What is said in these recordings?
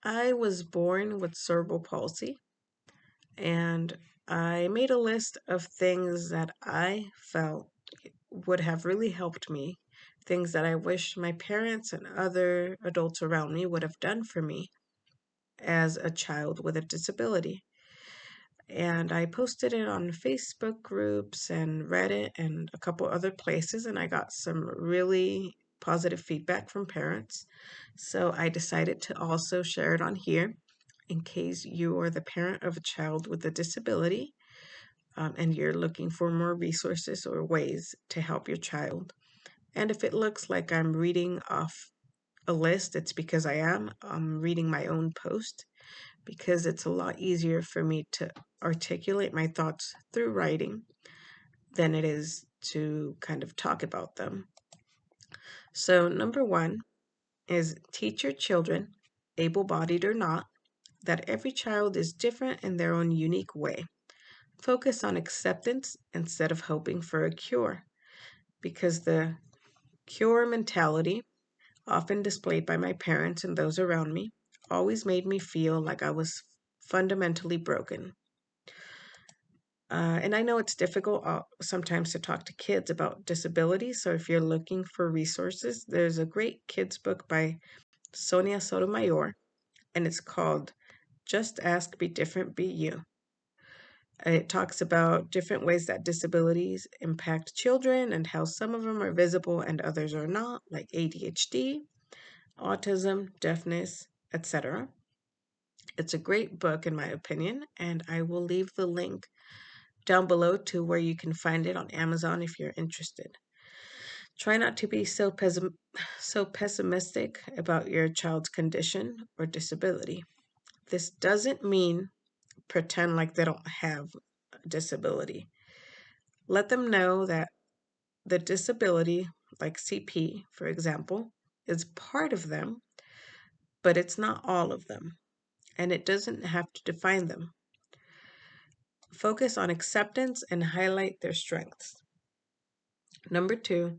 I was born with cerebral palsy, and I made a list of things that I felt would have really helped me, things that I wish my parents and other adults around me would have done for me as a child with a disability. And I posted it on Facebook groups and Reddit and a couple other places, and I got some really positive feedback from parents. So I decided to also share it on here in case you are the parent of a child with a disability, and you're looking for more resources or ways to help your child. And if it looks like I'm reading off a list, it's because I am. I'm reading my own post because it's a lot easier for me to articulate my thoughts through writing than it is to kind of talk about them. So, number one is teach your children, able bodied or not, that every child is different in their own unique way. Focus on acceptance instead of hoping for a cure, because the cure mentality, often displayed by my parents and those around me, always made me feel like I was fundamentally broken. And I know it's difficult sometimes to talk to kids about disabilities. So if you're looking for resources, there's a great kids book by Sonia Sotomayor, and it's called Just Ask, Be Different, Be You. It talks about different ways that disabilities impact children and how some of them are visible and others are not, like ADHD, autism, deafness, etc. It's a great book, in my opinion, and I will leave the link down below to where you can find it on Amazon if you're interested. Try not to be so pessimistic about your child's condition or disability. This doesn't mean pretend like they don't have a disability. Let them know that the disability, like CP, for example, is part of them, but it's not all of them, and it doesn't have to define them. Focus on acceptance and highlight their strengths. Number two,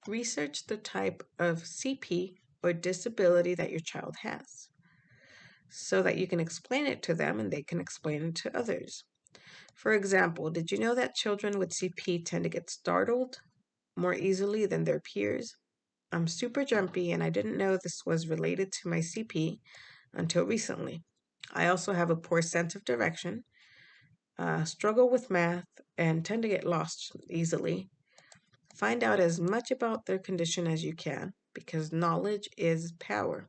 research the type of CP or disability that your child has so that you can explain it to them and they can explain it to others. For example, did you know that children with CP tend to get startled more easily than their peers? I'm super jumpy and I didn't know this was related to my CP until recently. I also have a poor sense of direction, struggle with math, and tend to get lost easily. Find out as much about their condition as you can because knowledge is power.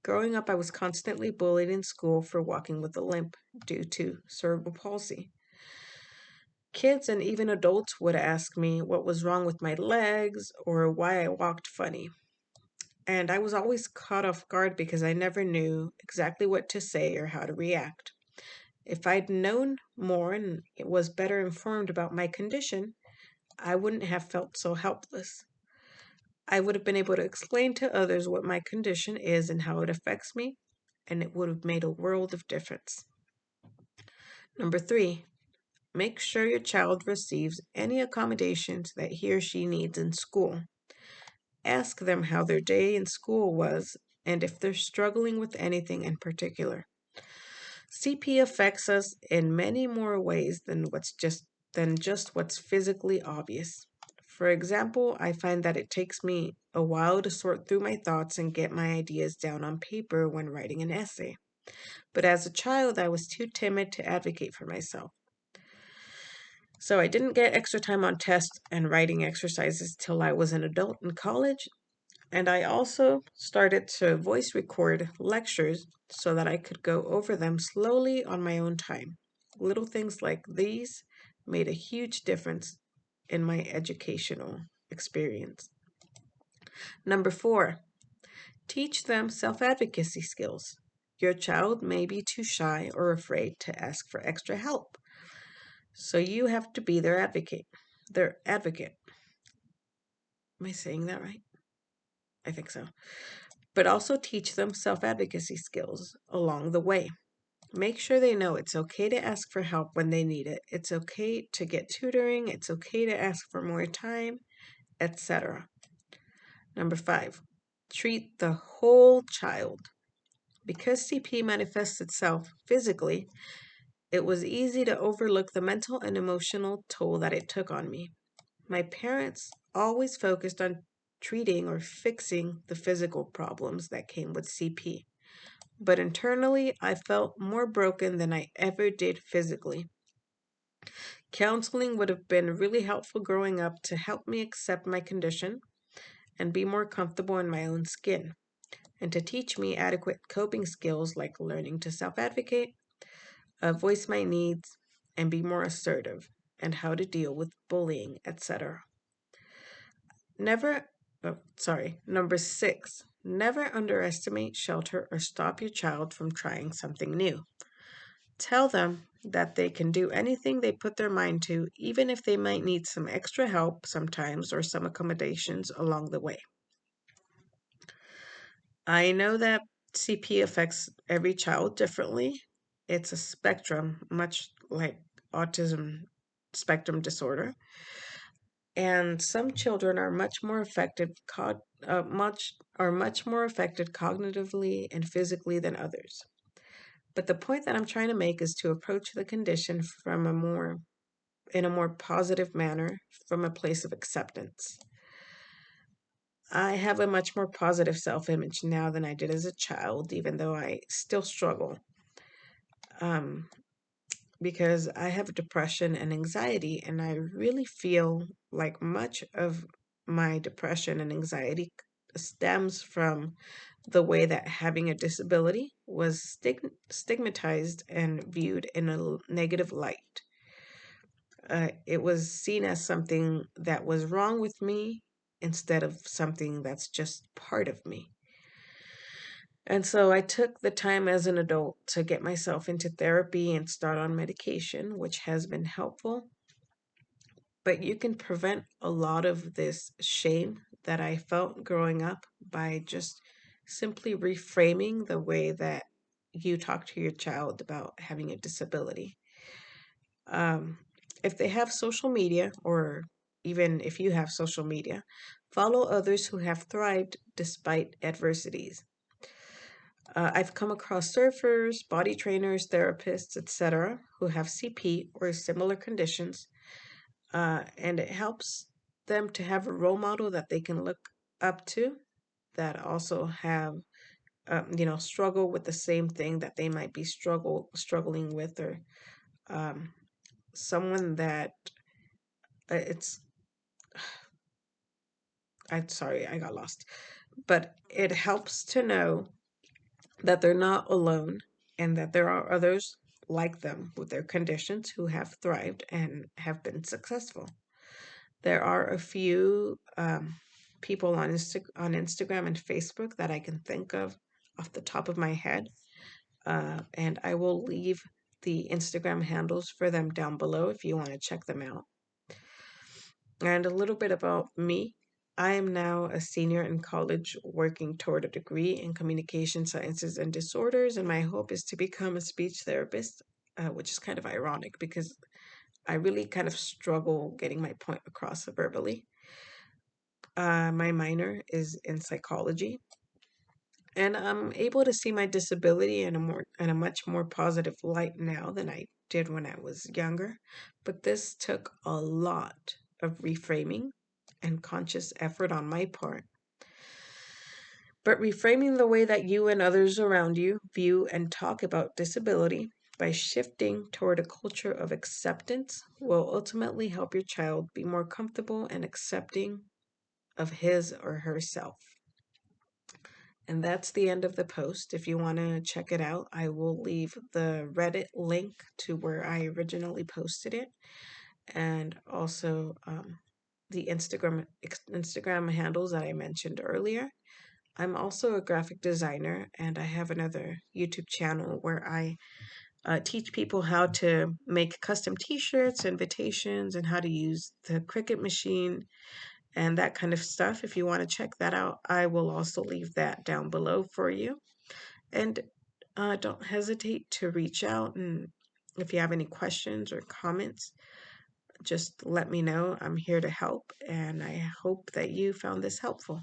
Growing up, I was constantly bullied in school for walking with a limp due to cerebral palsy. Kids and even adults would ask me what was wrong with my legs or why I walked funny. And I was always caught off guard because I never knew exactly what to say or how to react. If I'd known more and was better informed about my condition, I wouldn't have felt so helpless. I would have been able to explain to others what my condition is and how it affects me, and it would have made a world of difference. Number three, make sure your child receives any accommodations that he or she needs in school. Ask them how their day in school was and if they're struggling with anything in particular. CP affects us in many more ways than just what's physically obvious. For example, I find that it takes me a while to sort through my thoughts and get my ideas down on paper when writing an essay. But as a child, I was too timid to advocate for myself. So I didn't get extra time on tests and writing exercises till I was an adult in college. And I also started to voice record lectures so that I could go over them slowly on my own time. Little things like these made a huge difference in my educational experience. Number four, teach them self advocacy skills. Your child may be too shy or afraid to ask for extra help. So you have to be their advocate. Their advocate. Am I saying that right? I think so. But also teach them self advocacy skills along the way. Make sure they know it's okay to ask for help when they need it. It's okay to get tutoring. It's okay to ask for more time, etc. Number five, treat the whole child. Because CP manifests itself physically, it was easy to overlook the mental and emotional toll that it took on me. My parents always focused on treating or fixing the physical problems that came with CP. But internally, I felt more broken than I ever did physically. Counseling would have been really helpful growing up to help me accept my condition and be more comfortable in my own skin, and to teach me adequate coping skills like learning to self advocate, voice my needs, and be more assertive, and how to deal with bullying, etc. Never, Number six, never underestimate, shelter, or stop your child from trying something new. Tell them that they can do anything they put their mind to, even if they might need some extra help sometimes or some accommodations along the way. I know that CP affects every child differently. It's a spectrum, much like autism spectrum disorder. And some children are much more affected, much more affected cognitively and physically than others. But the point that I'm trying to make is to approach the condition in a more positive manner, from a place of acceptance. I have a much more positive self image now than I did as a child, even though I still struggle, um, because I have depression and anxiety, and I really feel like much of my depression and anxiety stems from the way that having a disability was stigmatized and viewed in a negative light. It was seen as something that was wrong with me instead of something that's just part of me. And so I took the time as an adult to get myself into therapy and start on medication, which has been helpful. But you can prevent a lot of this shame that I felt growing up by just simply reframing the way that you talk to your child about having a disability. Um, if they have social media, or even if you have social media, follow others who have thrived despite adversities. I've come across surfers, body trainers, therapists, etc., who have CP or similar conditions, and it helps them to have a role model that they can look up to, that also have struggle with the same thing that they might be struggling with, or um, someone that it's I'm sorry, I got lost. But it helps to know that they're not alone and that there are others like them with their conditions who have thrived and have been successful. There are a few people on Instagram and Facebook that I can think of off the top of my head, and I will leave the Instagram handles for them down below if you want to check them out. And a little bit about me. I am now a senior in college working toward a degree in communication sciences and disorders, and my hope is to become a speech therapist, which is kind of ironic because I really kind of struggle getting my point across verbally. My minor is in psychology, and I'm able to see my disability in a much more positive light now than I did when I was younger. But this took a lot of reframing and conscious effort on my part. But reframing the way that you and others around you view and talk about disability by shifting toward a culture of acceptance will ultimately help your child be more comfortable and accepting of his or herself. And that's the end of the post. If you want to check it out, I will leave the Reddit link to where I originally posted it, and also the Instagram handles that I mentioned earlier. I'm also a graphic designer, and I have another YouTube channel where I teach people how to make custom T-shirts, invitations, and how to use the Cricut machine and that kind of stuff. If you want to check that out, I will also leave that down below for you. And don't hesitate to reach out. And if you have any questions or comments, just let me know. I'm here to help. And I hope that you found this helpful.